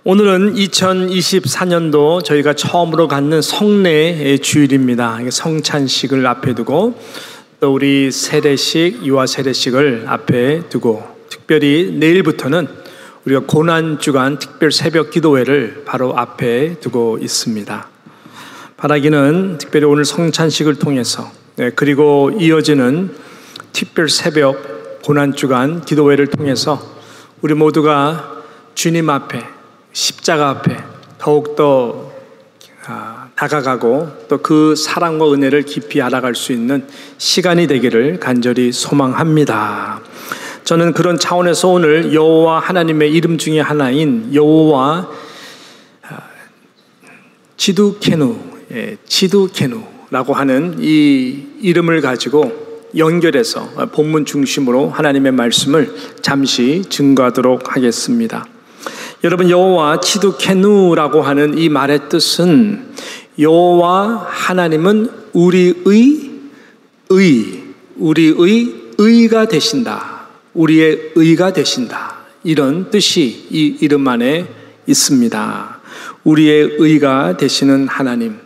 오늘은 2024년도 저희가 처음으로 갖는 성례의 주일입니다. 성찬식을 앞에 두고 또 우리 세례식, 유아 세례식을 앞에 두고 특별히 내일부터는 우리가 고난주간 특별 새벽 기도회를 바로 앞에 두고 있습니다. 바라기는 특별히 오늘 성찬식을 통해서 그리고 이어지는 특별 새벽 고난주간 기도회를 통해서 우리 모두가 주님 앞에 십자가 앞에 더욱더 다가가고 또 그 사랑과 은혜를 깊이 알아갈 수 있는 시간이 되기를 간절히 소망합니다. 저는 그런 차원에서 오늘 여호와 하나님의 이름 중에 하나인 여호와 지두케누라고 하는 이 이름을 가지고 연결해서 본문 중심으로 하나님의 말씀을 잠시 증거하도록 하겠습니다. 여러분, 여호와 지두케누라고 하는 이 말의 뜻은 여호와 하나님은 우리의 의가 되신다. 우리의 의가 되신다. 이런 뜻이 이 이름 안에 있습니다. 우리의 의가 되시는 하나님.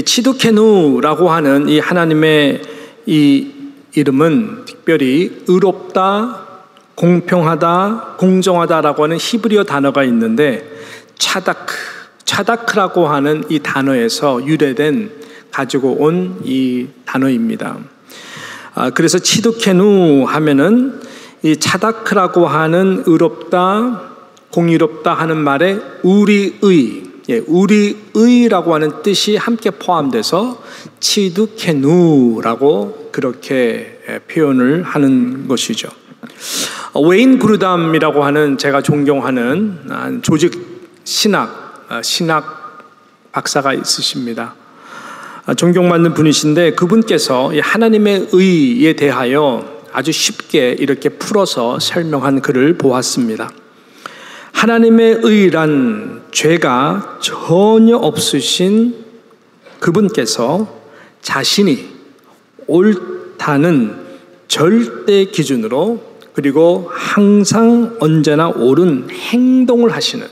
지두케누라고 하는 이 하나님의 이 이름은 특별히 의롭다, 공평하다, 공정하다라고 하는 히브리어 단어가 있는데 차다크라고 하는 이 단어에서 유래된 가지고 온 이 단어입니다. 그래서 지두케누 하면은 이 차다크라고 하는 의롭다, 공의롭다 하는 말에 우리의라고 하는 뜻이 함께 포함돼서 지두케누라고 그렇게 표현을 하는 것이죠. 웨인 그루담이라고 하는 제가 존경하는 조직 신학 박사가 있으십니다. 존경받는 분이신데 그분께서 하나님의 의에 대하여 아주 쉽게 이렇게 풀어서 설명한 글을 보았습니다. 하나님의 의란 죄가 전혀 없으신 그분께서 자신이 옳다는 절대 기준으로 그리고 항상 언제나 옳은 행동을 하시는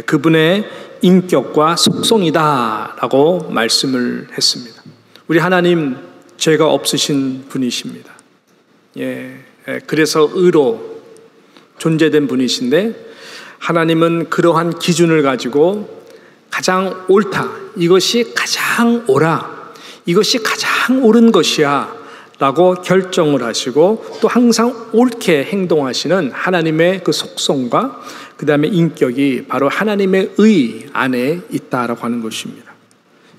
그분의 인격과 속성이다라고 말씀을 했습니다. 우리 하나님 죄가 없으신 분이십니다. 그래서 의로 존재된 분이신데 하나님은 그러한 기준을 가지고 가장 옳다, 이것이 가장 옳아, 이것이 가장 옳은 것이야 라고 결정을 하시고 또 항상 옳게 행동하시는 하나님의 그 속성과 그 다음에 인격이 바로 하나님의 의 안에 있다라고 하는 것입니다.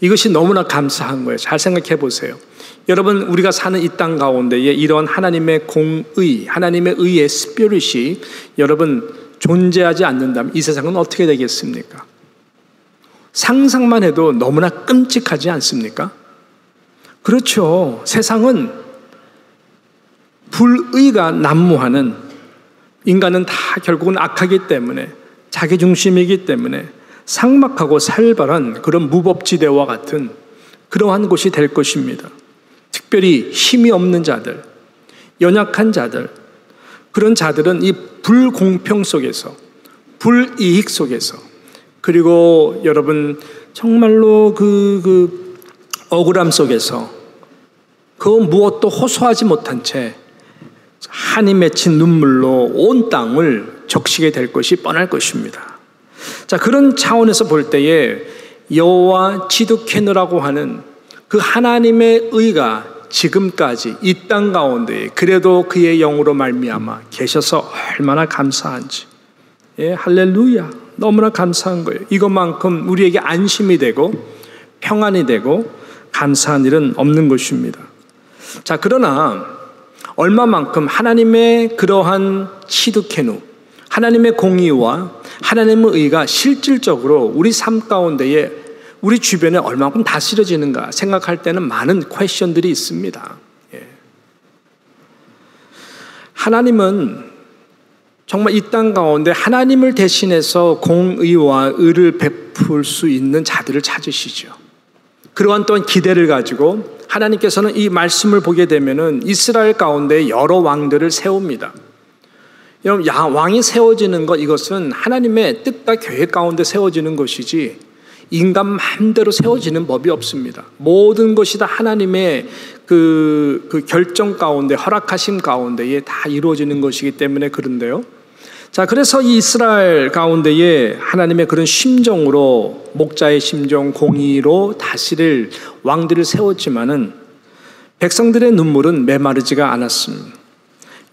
이것이 너무나 감사한 거예요. 잘 생각해 보세요. 여러분, 우리가 사는 이 땅 가운데에 이런 하나님의 공의, 하나님의 의의 스피릿이 여러분 존재하지 않는다면 이 세상은 어떻게 되겠습니까? 상상만 해도 너무나 끔찍하지 않습니까? 그렇죠. 세상은 불의가 난무하는, 인간은 다 결국은 악하기 때문에, 자기중심이기 때문에 삭막하고 살벌한 그런 무법지대와 같은 그러한 곳이 될 것입니다. 특별히 힘이 없는 자들, 연약한 자들, 그런 자들은 이 불공평 속에서, 불이익 속에서, 그리고 여러분 정말로 그 억울함 속에서 그 무엇도 호소하지 못한 채 한이 맺힌 눈물로 온 땅을 적시게 될 것이 뻔할 것입니다. 자, 그런 차원에서 볼 때에 여호와 지두케누라고 하는 그 하나님의 의가 지금까지 이 땅 가운데 그래도 그의 영으로 말미암아 계셔서 얼마나 감사한지. 할렐루야. 너무나 감사한 거예요. 이것만큼 우리에게 안심이 되고 평안이 되고 감사한 일은 없는 것입니다. 자, 그러나 얼마만큼 하나님의 그러한 지두케누, 하나님의 공의와 하나님의 의가 실질적으로 우리 삶 가운데에 우리 주변에 얼마만큼 다스려지는가 생각할 때는 많은 퀘스천들이 있습니다. 하나님은 정말 이 땅 가운데 하나님을 대신해서 공의와 의를 베풀 수 있는 자들을 찾으시죠. 그러한 또한 기대를 가지고 하나님께서는 이 말씀을 보게 되면은 이스라엘 가운데 여러 왕들을 세웁니다. 여러분, 왕이 세워지는 것, 이것은 하나님의 뜻과 계획 가운데 세워지는 것이지 인간 마음대로 세워지는 법이 없습니다. 모든 것이 다 하나님의 그 결정 가운데, 허락하심 가운데에 다 이루어지는 것이기 때문에 그런데요. 자, 그래서 이 이스라엘 가운데에 하나님의 그런 심정으로, 목자의 심정, 공의로 다스릴 왕들을 세웠지만은 백성들의 눈물은 메마르지가 않았습니다.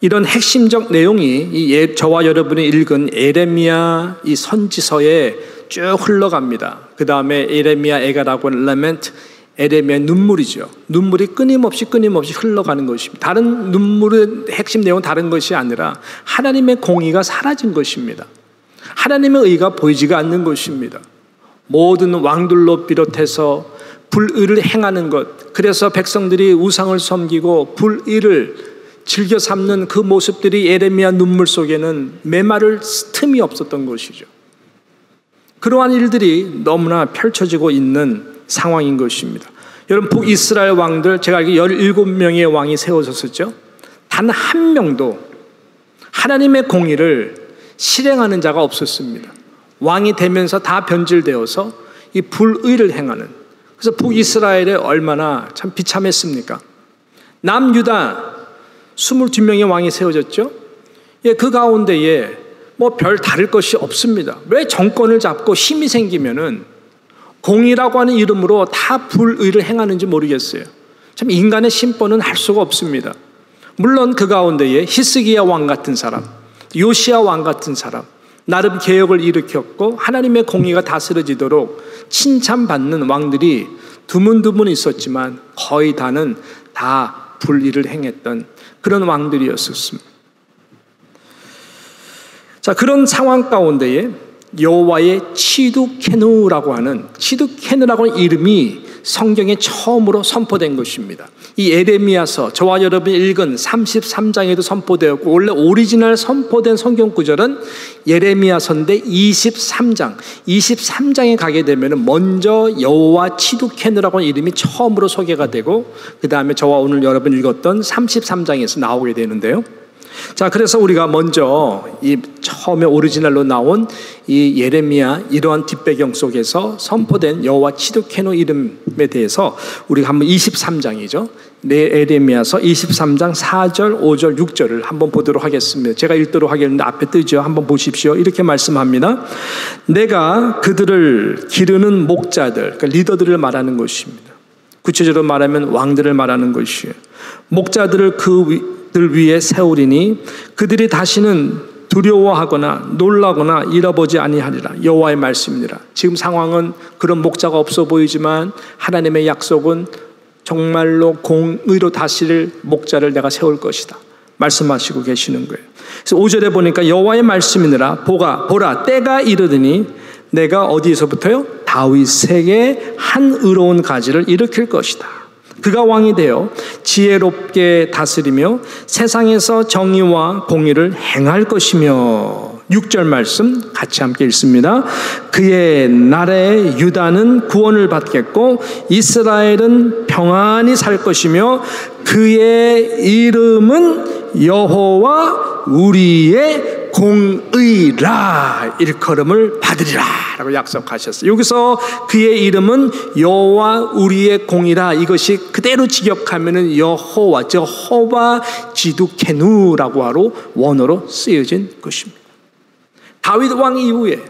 이런 핵심적 내용이 저와 여러분이 읽은 예레미야 이 선지서에 쭉 흘러갑니다. 그 다음에 예레미야 애가라고 하는 라멘트, 예레미야의 눈물이죠. 눈물이 끊임없이 흘러가는 것입니다. 다른 눈물의 핵심 내용은 다른 것이 아니라 하나님의 공의가 사라진 것입니다. 하나님의 의가 보이지가 않는 것입니다. 모든 왕들로 비롯해서 불의를 행하는 것, 그래서 백성들이 우상을 섬기고 불의를 즐겨 삼는 그 모습들이 예레미야 눈물 속에는 메마를 틈이 없었던 것이죠. 그러한 일들이 너무나 펼쳐지고 있는 상황인 것입니다. 여러분, 북이스라엘 왕들, 제가 알기로 17명의 왕이 세워졌었죠. 단 한 명도 하나님의 공의를 실행하는 자가 없었습니다. 왕이 되면서 다 변질되어서 이 불의를 행하는, 그래서 북이스라엘에 얼마나 참 비참했습니까? 남유다 22명의 왕이 세워졌죠. 예, 그 가운데에 뭐 별 다를 것이 없습니다. 왜 정권을 잡고 힘이 생기면은 공의라고 하는 이름으로 다 불의를 행하는지 모르겠어요. 참 인간의 심보는 할 수가 없습니다. 물론 그 가운데에 히스기야 왕 같은 사람, 요시야 왕 같은 사람, 나름 개혁을 일으켰고 하나님의 공의가 다스려지도록 칭찬받는 왕들이 드문드문 있었지만 거의 다는 다 불의를 행했던 그런 왕들이었습니다. 자, 그런 상황 가운데에 여호와의 치두케누라고 하는 이름이 성경에 처음으로 선포된 것입니다. 이 예레미야서, 저와 여러분이 읽은 33장에도 선포되었고, 원래 오리지널 선포된 성경 구절은 예레미야서인데 23장에 가게 되면 먼저 여호와 치두케누라고 하는 이름이 처음으로 소개가 되고, 그 다음에 저와 오늘 여러분 읽었던 33장에서 나오게 되는데요. 자, 그래서 우리가 먼저 이 처음에 오리지널로 나온 이 예레미야 이러한 뒷배경 속에서 선포된 여호와 치두케누 이름에 대해서 우리가 한번 23장이죠. 예레미야서 23장 4절, 5절, 6절을 한번 보도록 하겠습니다. 제가 읽도록 하겠는데 앞에 뜨죠. 한번 보십시오. 이렇게 말씀합니다. 내가 그들을 기르는 목자들, 그러니까 리더들을 말하는 것입니다. 구체적으로 말하면 왕들을 말하는 것이에요. 목자들을 그들 위에 세우리니 그들이 다시는 두려워하거나 놀라거나 잃어보지 아니하리라. 여호와의 말씀이니라. 지금 상황은 그런 목자가 없어 보이지만 하나님의 약속은 정말로 공의로 다스릴 목자를 내가 세울 것이다 말씀하시고 계시는 거예요. 그래서 5절에 보니까 여호와의 말씀이니라. 보라 때가 이르더니 내가 어디에서부터요? 다윗에게 한 의로운 가지를 일으킬 것이다. 그가 왕이 되어 지혜롭게 다스리며 세상에서 정의와 공의를 행할 것이며, 6절 말씀 같이 함께 읽습니다. 그의 날에 유다는 구원을 받겠고 이스라엘은 평안히 살 것이며 그의 이름은 여호와 우리의 공의라 일컬음을 받으리라 라고 약속하셨어요. 여기서 그의 이름은 여호와 우리의 공의라, 이것이 그대로 직역하면은 여호와, 즉 호바 지두케누라고 하로 원어로 쓰여진 것입니다. 다윗 왕 이후에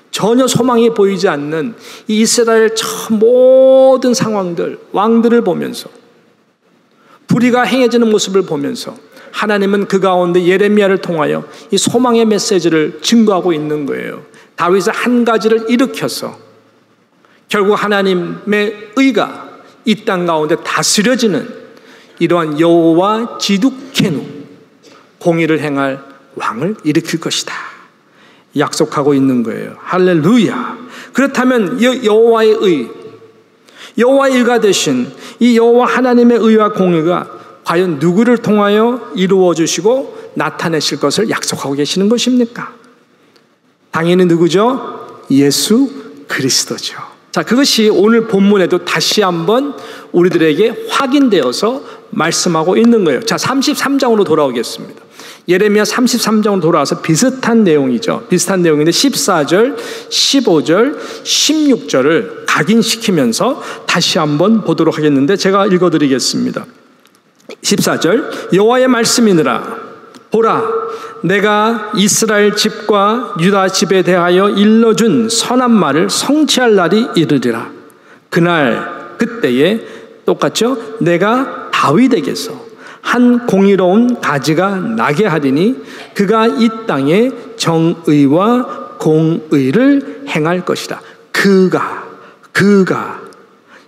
전혀 소망이 보이지 않는 이 이스라엘 모든 상황들, 왕들을 보면서 불의가 행해지는 모습을 보면서 하나님은 그 가운데 예레미야를 통하여 이 소망의 메시지를 증거하고 있는 거예요. 다윗의 한 가지를 일으켜서 결국 하나님의 의가 이 땅 가운데 다스려지는 이러한 여호와 지두케누, 공의를 행할 왕을 일으킬 것이다 약속하고 있는 거예요. 할렐루야. 그렇다면 여호와의 의가 되신 이 여호와 하나님의 의와 공의가 과연 누구를 통하여 이루어 주시고 나타내실 것을 약속하고 계시는 것입니까? 당연히 누구죠? 예수 그리스도죠. 자, 그것이 오늘 본문에도 다시 한번 우리들에게 확인되어서 말씀하고 있는 거예요. 자, 33장으로 돌아오겠습니다. 예레미야 33장으로 돌아와서 비슷한 내용이죠. 비슷한 내용인데 14절, 15절, 16절을 각인시키면서 다시 한번 보도록 하겠는데 제가 읽어드리겠습니다. 14절, 여호와의 말씀이니라. 보라, 내가 이스라엘 집과 유다 집에 대하여 일러준 선한 말을 성취할 날이 이르리라. 그때에 똑같죠? 내가 다윗에게서 한 공의로운 가지가 나게 하리니 그가 이 땅에 정의와 공의를 행할 것이다. 그가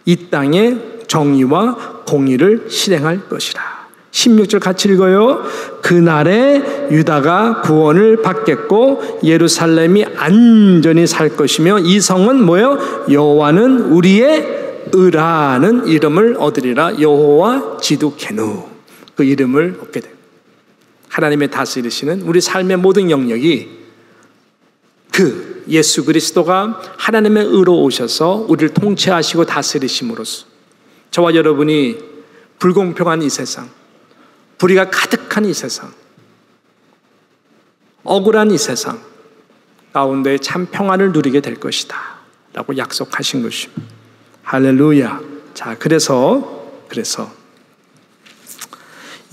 이 땅에 정의와 공의를 실행할 것이다. 16절 같이 읽어요. 그날에 유다가 구원을 받겠고 예루살렘이 안전히 살 것이며 이 성은 뭐예요? 여호와는 우리의 의라는 이름을 얻으리라. 여호와 지두케누, 그 이름을 얻게 됩니다. 하나님의 다스리시는 우리 삶의 모든 영역이 그 예수 그리스도가 하나님의 의로 오셔서 우리를 통치하시고 다스리심으로써 저와 여러분이 불공평한 이 세상, 불의가 가득한 이 세상, 억울한 이 세상 가운데 참 평안을 누리게 될 것이다 라고 약속하신 것입니다. 할렐루야. 자, 그래서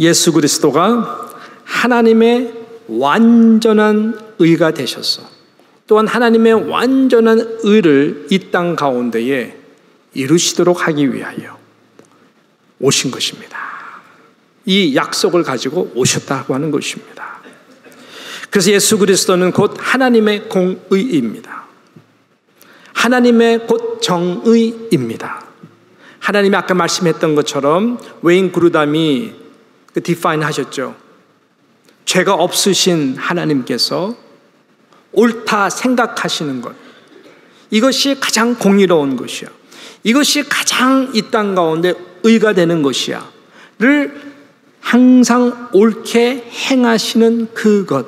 예수 그리스도가 하나님의 완전한 의가 되셔서 또한 하나님의 완전한 의를 이 땅 가운데에 이루시도록 하기 위하여 오신 것입니다. 이 약속을 가지고 오셨다고 하는 것입니다. 그래서 예수 그리스도는 곧 하나님의 공의입니다. 하나님의 곧 정의입니다. 하나님이 아까 말씀했던 것처럼 웨인 그루담이 디파인 하셨죠. 죄가 없으신 하나님께서 옳다 생각하시는 것, 이것이 가장 공의로운 것이야. 이것이 가장 이 땅 가운데 의가 되는 것이야 를 항상 옳게 행하시는 그것,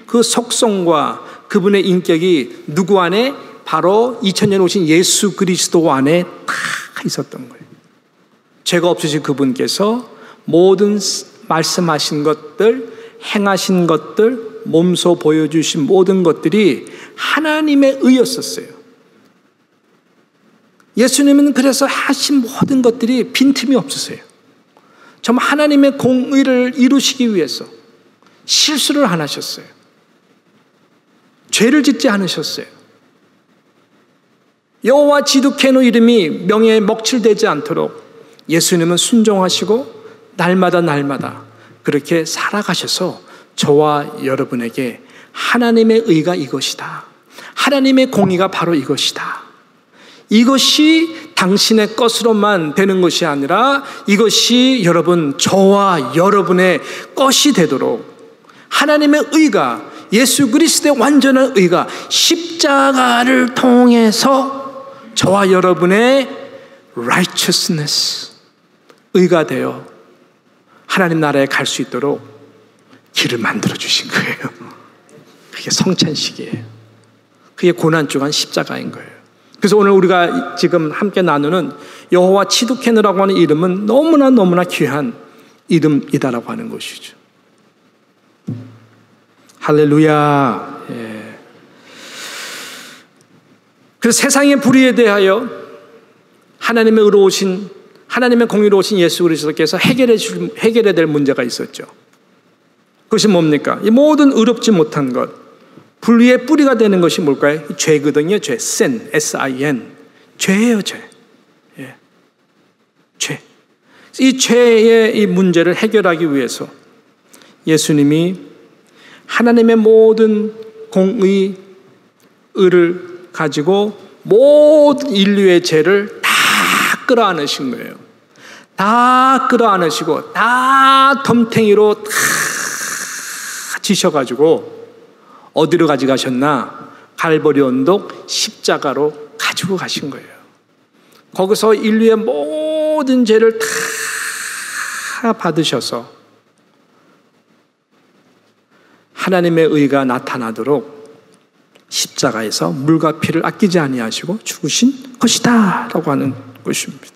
그 속성과 그분의 인격이 누구 안에? 바로 2000년 오신 예수 그리스도 안에 다 있었던 거예요. 죄가 없으신 그분께서 모든 말씀하신 것들, 행하신 것들, 몸소 보여주신 모든 것들이 하나님의 의였었어요. 예수님은 그래서 하신 모든 것들이 빈틈이 없으세요. 정말 하나님의 공의를 이루시기 위해서 실수를 안 하셨어요. 죄를 짓지 않으셨어요. 여호와 지두케누 이름이 명예에 먹칠되지 않도록 예수님은 순종하시고 날마다 그렇게 살아가셔서 저와 여러분에게 하나님의 의가 이것이다, 하나님의 공의가 바로 이것이다, 이것이 당신의 것으로만 되는 것이 아니라 이것이 여러분, 저와 여러분의 것이 되도록 하나님의 의가, 예수 그리스도의 완전한 의가 십자가를 통해서 저와 여러분의 righteousness, 의가 되어 하나님 나라에 갈 수 있도록 길을 만들어 주신 거예요. 그게 성찬식이에요. 그게 고난주간 십자가인 거예요. 그래서 오늘 우리가 지금 함께 나누는 여호와 치두케누라고 하는 이름은 너무나 귀한 이름이다라고 하는 것이죠. 할렐루야. 예. 그래서 세상의 불의에 대하여 하나님의 의로우신, 하나님의 공의로우신 예수 그리스도께서 해결해야 될 문제가 있었죠. 그것이 뭡니까? 이 모든 의롭지 못한 것, 불의의 뿌리가 되는 것이 뭘까요? 죄거든요. 죄, sin, S-I-N. 죄예요, 죄. 예. 죄. 이 죄의 이 문제를 해결하기 위해서 예수님이 하나님의 모든 공의, 의를 가지고 모든 인류의 죄를 다 끌어안으신 거예요. 다 끌어안으시고 다 덤탱이로 다 지셔가지고 어디로 가져가셨나? 갈보리 언덕 십자가로 가지고 가신 거예요. 거기서 인류의 모든 죄를 다 받으셔서 하나님의 의가 나타나도록 십자가에서 물과 피를 아끼지 아니하시고 죽으신 것이다 라고 하는 것입니다.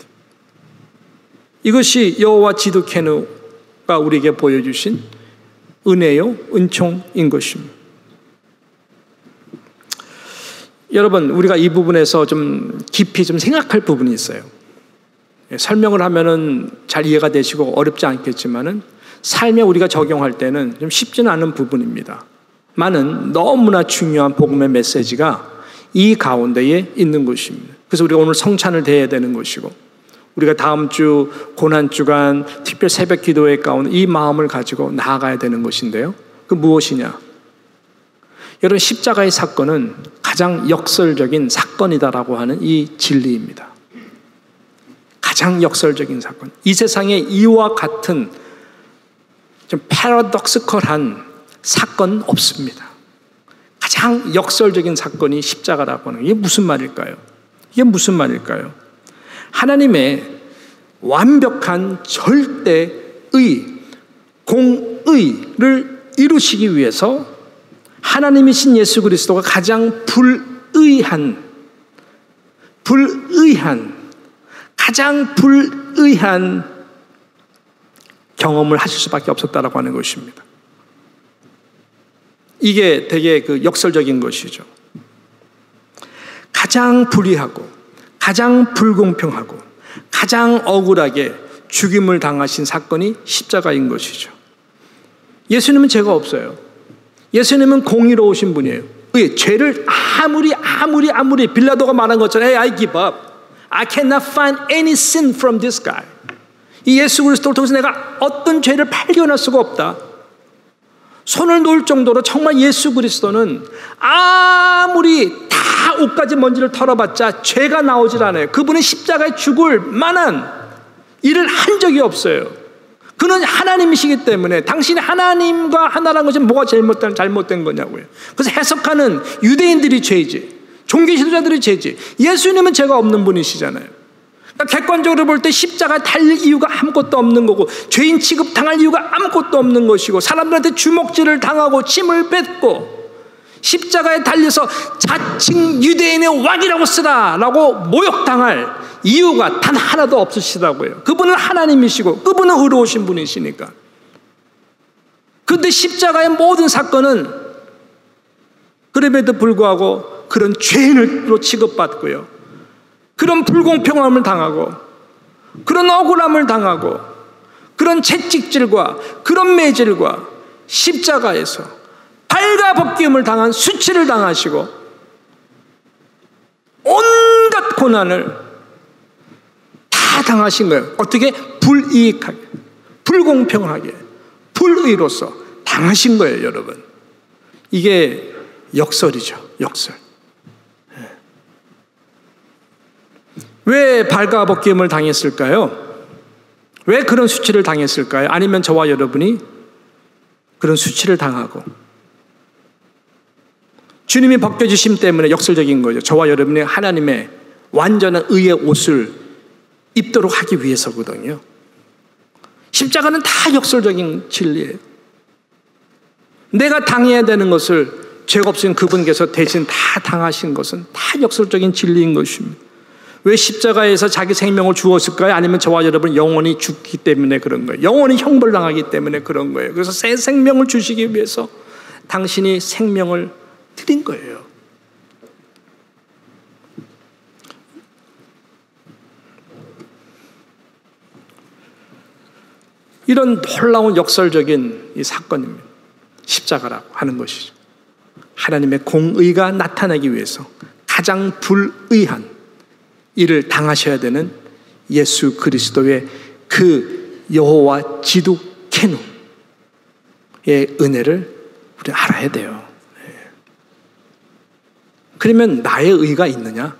이것이 여호와 지두케누가 우리에게 보여주신 은혜요, 은총인 것입니다. 여러분, 우리가 이 부분에서 좀 깊이 좀 생각할 부분이 있어요. 설명을 하면은 잘 이해가 되시고 어렵지 않겠지만은 삶에 우리가 적용할 때는 좀 쉽지는 않은 부분입니다. 많은 너무나 중요한 복음의 메시지가 이 가운데에 있는 것입니다. 그래서 우리가 오늘 성찬을 대해야 되는 것이고, 우리가 다음 주 고난주간 특별 새벽 기도회 가운데 이 마음을 가지고 나아가야 되는 것인데요. 그 무엇이냐? 여러분, 십자가의 사건은 가장 역설적인 사건이다라고 하는 이 진리입니다. 가장 역설적인 사건. 이 세상에 이와 같은 좀 패러독스컬한 사건은 없습니다. 가장 역설적인 사건이 십자가라고 하는, 이게 무슨 말일까요? 이게 무슨 말일까요? 하나님의 완벽한 절대의 공의를 이루시기 위해서 하나님이신 예수 그리스도가 가장 가장 불의한 경험을 하실 수밖에 없었다라고 하는 것입니다. 이게 되게 그 역설적인 것이죠. 가장 불의하고 가장 불공평하고 가장 억울하게 죽임을 당하신 사건이 십자가인 것이죠. 예수님은 죄가 없어요. 예수님은 공의로우신 분이에요. 죄를 아무리 빌라도가 말한 것처럼 Hey, I give up. I cannot find any sin from this guy. 이 예수 그리스도를 통해서 내가 어떤 죄를 발견할 수가 없다. 손을 놓을 정도로 정말 예수 그리스도는 아무리 다 옷가지 먼지를 털어봤자 죄가 나오질 않아요. 그분은 십자가에 죽을 만한 일을 한 적이 없어요. 그는 하나님이시기 때문에 당신이 하나님과 하나라는 것이 뭐가 잘못된 거냐고요. 그래서 해석하는 유대인들이 죄지, 종교 지도자들이 죄지, 예수님은 죄가 없는 분이시잖아요. 그러니까 객관적으로 볼 때 십자가에 달릴 이유가 아무것도 없는 거고, 죄인 취급당할 이유가 아무것도 없는 것이고, 사람들한테 주먹질을 당하고 침을 뱉고 십자가에 달려서 자칭 유대인의 왕이라고 쓰라라고 모욕당할 이유가 단 하나도 없으시다고요. 그분은 하나님이시고 그분은 의로우신 분이시니까. 그런데 십자가의 모든 사건은 그럼에도 불구하고 그런 죄인으로 취급받고요, 그런 불공평함을 당하고 그런 억울함을 당하고 그런 채찍질과 그런 매질과 십자가에서 발가벗김을 당한 수치를 당하시고 온갖 고난을 다 당하신 거예요. 어떻게? 불이익하게, 불공평하게, 불의로서 당하신 거예요, 여러분. 이게 역설이죠, 역설. 왜 발가벗김을 당했을까요? 왜 그런 수치를 당했을까요? 아니면 저와 여러분이 그런 수치를 당하고 주님이 벗겨주심 때문에 역설적인 거죠. 저와 여러분이 하나님의 완전한 의의 옷을 입도록 하기 위해서거든요. 십자가는 다 역설적인 진리예요. 내가 당해야 되는 것을 죄가 없으신 그분께서 대신 다 당하신 것은 다 역설적인 진리인 것입니다. 왜 십자가에서 자기 생명을 주었을까요? 아니면 저와 여러분 영원히 죽기 때문에 그런 거예요. 영원히 형벌당하기 때문에 그런 거예요. 그래서 새 생명을 주시기 위해서 당신이 생명을 드린 거예요. 이런 놀라운 역설적인 이 사건입니다. 십자가라고 하는 것이죠. 하나님의 공의가 나타나기 위해서 가장 불의한 일을 당하셔야 되는 예수 그리스도의 그 여호와 지두케누의 은혜를 우리 알아야 돼요. 그러면 나의 의가 있느냐?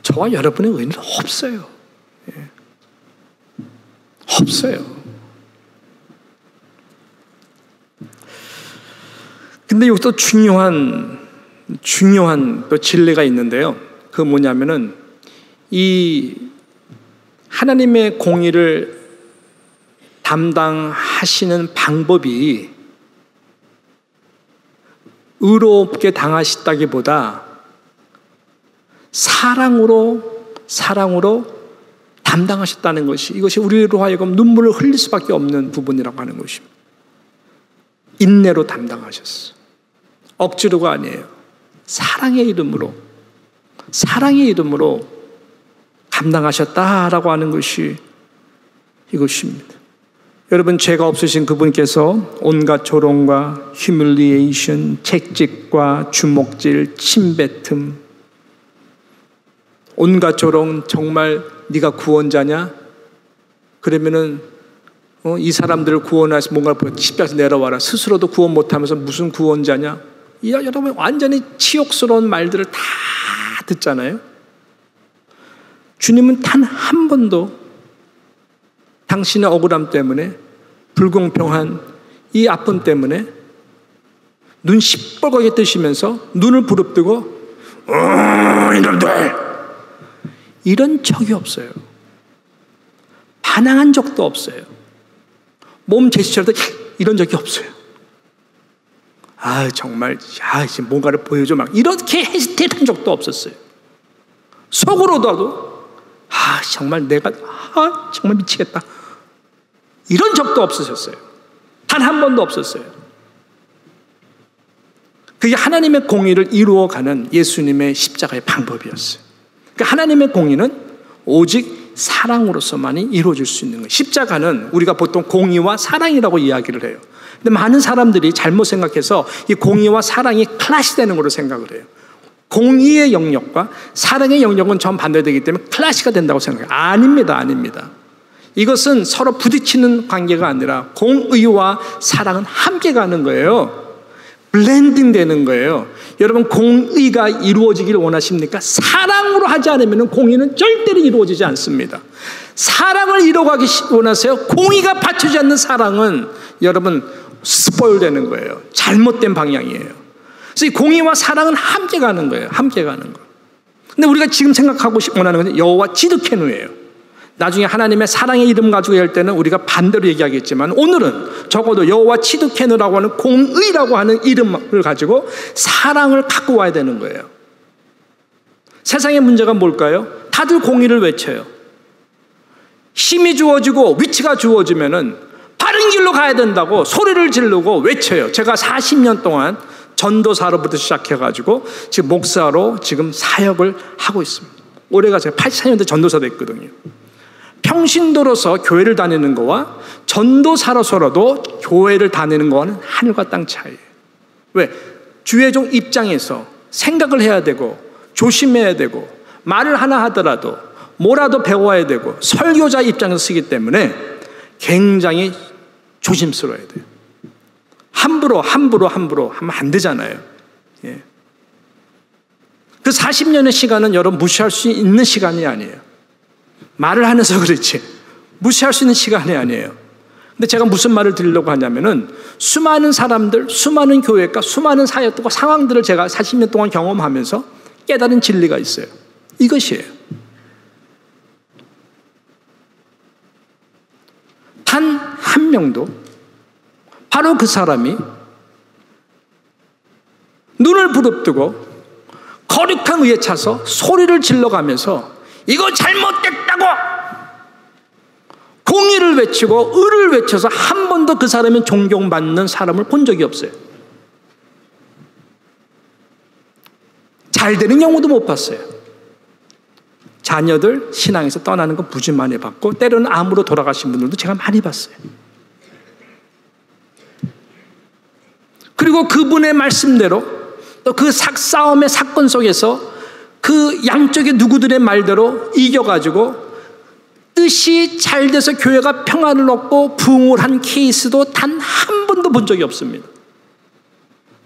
저와 여러분의 의는 없어요. 없어요. 근데 여기서 중요한 또 진리가 있는데요. 그 뭐냐면은 이 하나님의 공의를 담당하시는 방법이 의롭게 당하셨다기보다 사랑으로 담당하셨다는 것이, 이것이 우리로 하여금 눈물을 흘릴 수밖에 없는 부분이라고 하는 것입니다. 인내로 담당하셨어요. 억지로가 아니에요. 사랑의 이름으로 감당하셨다라고 하는 것이 이것입니다. 여러분, 죄가 없으신 그분께서 온갖 조롱과 휴밀리에이션, 채찍과 주먹질, 침뱉음, 온갖 조롱, 정말 네가 구원자냐? 그러면은 이 사람들을 구원해서 뭔가를 보여 십자가에서 내려와라. 스스로도 구원 못하면서 무슨 구원자냐? 여러분, 완전히 치욕스러운 말들을 다 듣잖아요. 주님은 단 한 번도 당신의 억울함 때문에, 불공평한 이 아픔 때문에 눈 시뻘겋게 뜨시면서 눈을 부릅뜨고 이놈들, 이런 적이 없어요. 반항한 적도 없어요. 몸 제스처도 이런 적이 없어요. 정말 지금 뭔가를 보여줘 막 이렇게 헤지테이트한 적도 없었어요. 속으로도 정말 내가 정말 미치겠다, 이런 적도 없으셨어요. 단 한 번도 없었어요. 그게 하나님의 공의를 이루어가는 예수님의 십자가의 방법이었어요. 그러니까 하나님의 공의는 오직 사랑으로서만이 이루어질 수 있는 거예요. 십자가는 우리가 보통 공의와 사랑이라고 이야기를 해요. 근데 많은 사람들이 잘못 생각해서 이 공의와 사랑이 클래시 되는 걸로 생각을 해요. 공의의 영역과 사랑의 영역은 정반대되기 때문에 클래시가 된다고 생각해요. 아닙니다. 이것은 서로 부딪히는 관계가 아니라 공의와 사랑은 함께 가는 거예요. 블렌딩 되는 거예요. 여러분, 공의가 이루어지기를 원하십니까? 사랑으로 하지 않으면 공의는 절대로 이루어지지 않습니다. 사랑을 이루어가기 원하세요? 공의가 받쳐지지 않는 사랑은 여러분 스포일 되는 거예요. 잘못된 방향이에요. 그래서 이 공의와 사랑은 함께 가는 거예요. 함께 가는 거. 근데 우리가 지금 생각하고 원하는 것은 여호와 지드케누예요. 나중에 하나님의 사랑의 이름 가지고 할 때는 우리가 반대로 얘기하겠지만, 오늘은 적어도 여호와 치드케누라고 하는 공의라고 하는 이름을 가지고 사랑을 갖고 와야 되는 거예요. 세상의 문제가 뭘까요? 다들 공의를 외쳐요. 힘이 주어지고 위치가 주어지면은 바른 길로 가야 된다고 소리를 지르고 외쳐요. 제가 40년 동안 전도사로부터 시작해가지고 지금 목사로 지금 사역을 하고 있습니다. 올해가 제가 84년대 전도사 됐거든요. 평신도로서 교회를 다니는 거와 전도사로서라도 교회를 다니는 거와는 하늘과 땅 차이예요. 왜? 주의종 입장에서 생각을 해야 되고 조심해야 되고 말을 하나 하더라도 뭐라도 배워야 되고 설교자 입장에서 쓰기 때문에 굉장히 조심스러워야 돼요. 함부로 하면 안 되잖아요. 예. 그 40년의 시간은 여러분 무시할 수 있는 시간이 아니에요. 말을 하면서 그렇지 무시할 수 있는 시간이 아니에요. 근데 제가 무슨 말을 드리려고 하냐면은 수많은 사람들, 수많은 교회가 수많은 사역과 상황들을 제가 40년 동안 경험하면서 깨달은 진리가 있어요. 이것이에요. 단 한 명도, 바로 그 사람이 눈을 부릅뜨고 거룩한 의에 차서 소리를 질러가면서 이거 잘못됐다고 공의를 외치고 의를 외쳐서 한 번도 그 사람은 존경받는 사람을 본 적이 없어요. 잘 되는 경우도 못 봤어요. 자녀들 신앙에서 떠나는 거 무지 많이 봤고, 때로는 암으로 돌아가신 분들도 제가 많이 봤어요. 그리고 그분의 말씀대로 또 그 싸움의 사건 속에서 그 양쪽의 누구들의 말대로 이겨가지고 뜻이 잘 돼서 교회가 평안을 얻고 부흥을 한 케이스도 단 한 번도 본 적이 없습니다.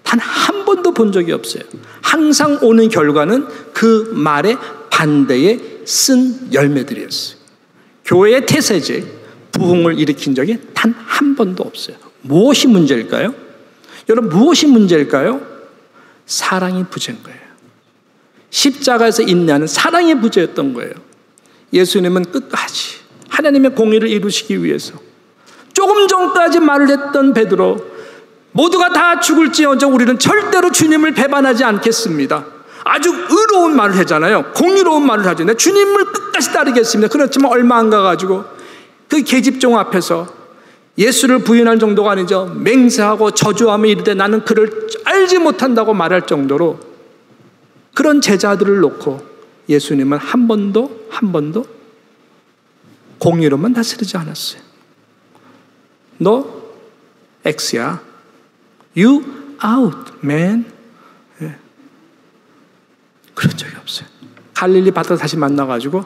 단 한 번도 본 적이 없어요. 항상 오는 결과는 그 말의 반대에 쓴 열매들이었어요. 교회의 태세지 부흥을 일으킨 적이 단 한 번도 없어요. 무엇이 문제일까요? 여러분, 무엇이 문제일까요? 사랑이 부재인 거예요. 십자가에서 인내하는 사랑의 부재였던 거예요. 예수님은 끝까지 하나님의 공의를 이루시기 위해서 조금 전까지 말을 했던 베드로, 모두가 다 죽을지언정 우리는 절대로 주님을 배반하지 않겠습니다. 아주 의로운 말을 하잖아요. 공의로운 말을 하죠. 내 주님을 끝까지 따르겠습니다. 그렇지만 얼마 안 가가지고 그 계집종 앞에서 예수를 부인할 정도가 아니죠. 맹세하고 저주하며 이르되 나는 그를 알지 못한다고 말할 정도로 그런 제자들을 놓고 예수님은 한 번도 공의로만 다스리지 않았어요. 너 X야. You out, man. 예. 그런 적이 없어요. 갈릴리 바다 다시 만나가지고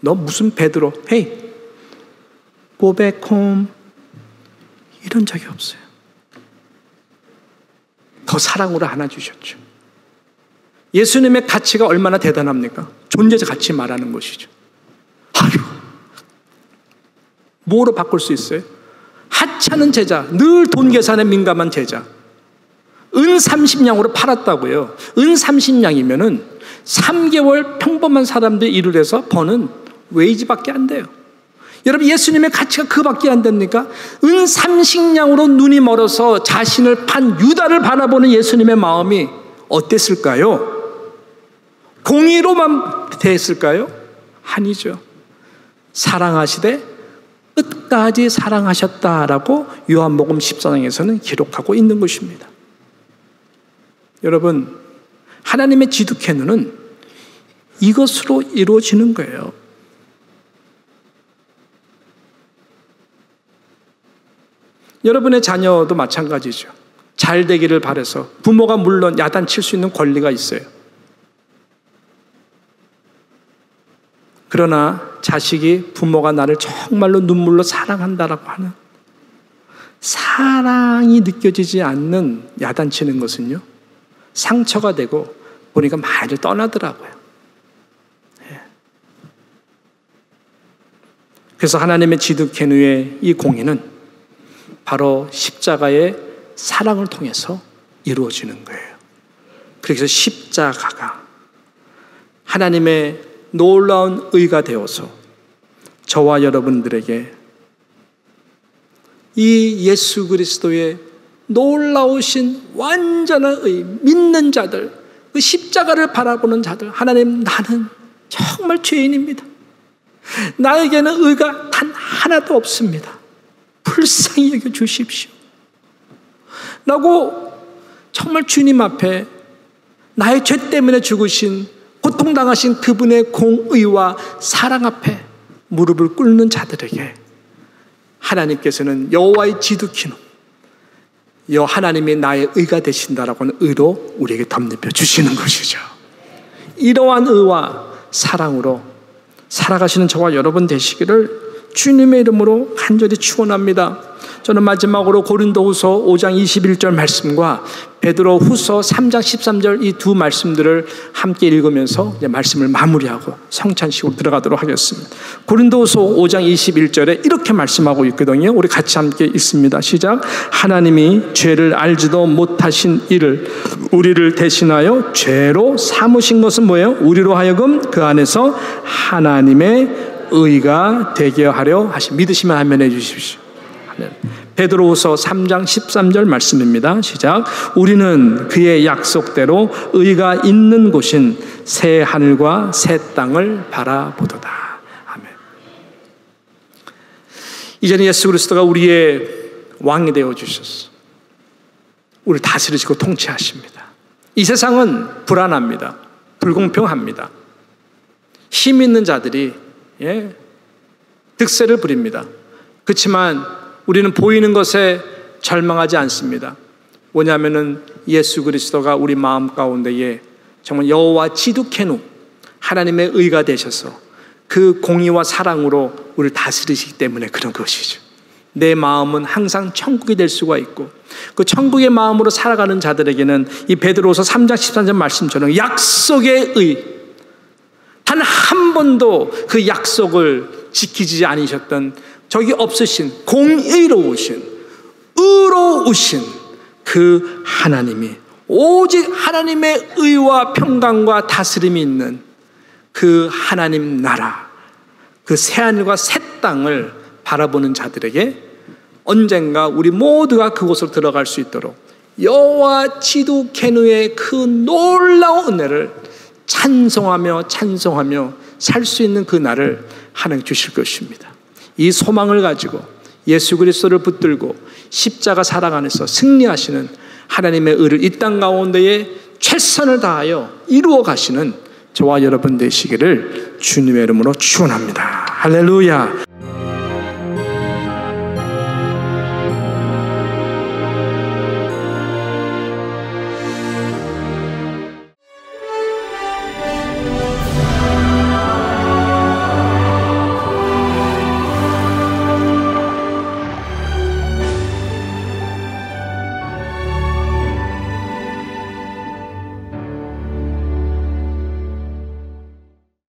너 무슨 베드로? Hey, go back home. 이런 적이 없어요. 더 사랑으로 안아주셨죠. 예수님의 가치가 얼마나 대단합니까? 존재자 가치 말하는 것이죠. 아유, 뭐로 바꿀 수 있어요? 하찮은 제자, 늘 돈 계산에 민감한 제자. 은 30냥으로 팔았다고요. 은 30냥이면은 3개월 평범한 사람들 일을 해서 버는 웨이지밖에 안 돼요. 여러분, 예수님의 가치가 그밖에 안 됩니까? 은 30냥으로 눈이 멀어서 자신을 판 유다를 바라보는 예수님의 마음이 어땠을까요? 공의로만 대했을까요? 아니죠. 사랑하시되 끝까지 사랑하셨다라고 요한복음 14장에서는 기록하고 있는 것입니다. 여러분, 하나님의 지두케누는 이것으로 이루어지는 거예요. 여러분의 자녀도 마찬가지죠. 잘 되기를 바라서 부모가 물론 야단칠 수 있는 권리가 있어요. 그러나 자식이 부모가 나를 정말로 눈물로 사랑한다라고 하는 사랑이 느껴지지 않는 야단치는 것은요, 상처가 되고 보니까 말을 떠나더라고요. 예. 그래서 하나님의 지두케누의 이 공의는 바로 십자가의 사랑을 통해서 이루어지는 거예요. 그래서 십자가가 하나님의 놀라운 의가 되어서 저와 여러분들에게 이 예수 그리스도의 놀라우신 완전한 의, 믿는 자들, 그 십자가를 바라보는 자들, 하나님, 나는 정말 죄인입니다. 나에게는 의가 단 하나도 없습니다. 불쌍히 여겨 주십시오. 라고 정말 주님 앞에 나의 죄 때문에 죽으신, 고통당하신 그분의 공의와 사랑 앞에 무릎을 꿇는 자들에게 하나님께서는 여호와의 지두키는 하나님이 나의 의가 되신다라고 하는 의로 우리에게 덧입혀 주시는 것이죠. 이러한 의와 사랑으로 살아가시는 저와 여러분 되시기를 주님의 이름으로 간절히 축원합니다. 저는 마지막으로 고린도후서 5장 21절 말씀과 베드로후서 3장 13절 이 두 말씀들을 함께 읽으면서 이제 말씀을 마무리하고 성찬식으로 들어가도록 하겠습니다. 고린도후서 5장 21절에 이렇게 말씀하고 있거든요. 우리 같이 함께 읽습니다. 시작. 하나님이 죄를 알지도 못하신 이를 우리를 대신하여 죄로 삼으신 것은 뭐예요? 우리로 하여금 그 안에서 하나님의 의가 되게 하려 하시. 믿으시면 아멘 해주십시오. 베드로후서 3장 13절 말씀입니다. 시작. 우리는 그의 약속대로 의가 있는 곳인 새 하늘과 새 땅을 바라보도다. 아멘. 이제는 예수 그리스도가 우리의 왕이 되어 주셨어. 우리를 다스리시고 통치하십니다. 이 세상은 불안합니다. 불공평합니다. 힘 있는 자들이 득세를 부립니다. 그렇지만 우리는 보이는 것에 절망하지 않습니다. 뭐냐면은 예수 그리스도가 우리 마음 가운데에 정말 여호와 지두케누 하나님의 의가 되셔서 그 공의와 사랑으로 우리를 다스리시기 때문에 그런 것이죠. 내 마음은 항상 천국이 될 수가 있고 그 천국의 마음으로 살아가는 자들에게는 이 베드로후서 3장 13절 말씀처럼 약속의 의, 단 한 번도 그 약속을 지키지 않으셨던 적이 없으신 공의로우신 의로우신 그 하나님이 오직 하나님의 의와 평강과 다스림이 있는 그 하나님 나라, 그 새하늘과 새 땅을 바라보는 자들에게 언젠가 우리 모두가 그곳으로 들어갈 수 있도록 여호와 지두케누의 그 놀라운 은혜를 찬송하며 살 수 있는 그 날을 하나님 주실 것입니다. 이 소망을 가지고 예수 그리스도를 붙들고 십자가 사랑 안에서 승리하시는 하나님의 의를 이 땅 가운데에 최선을 다하여 이루어 가시는 저와 여러분 되시기를 주님의 이름으로 축원합니다. 할렐루야.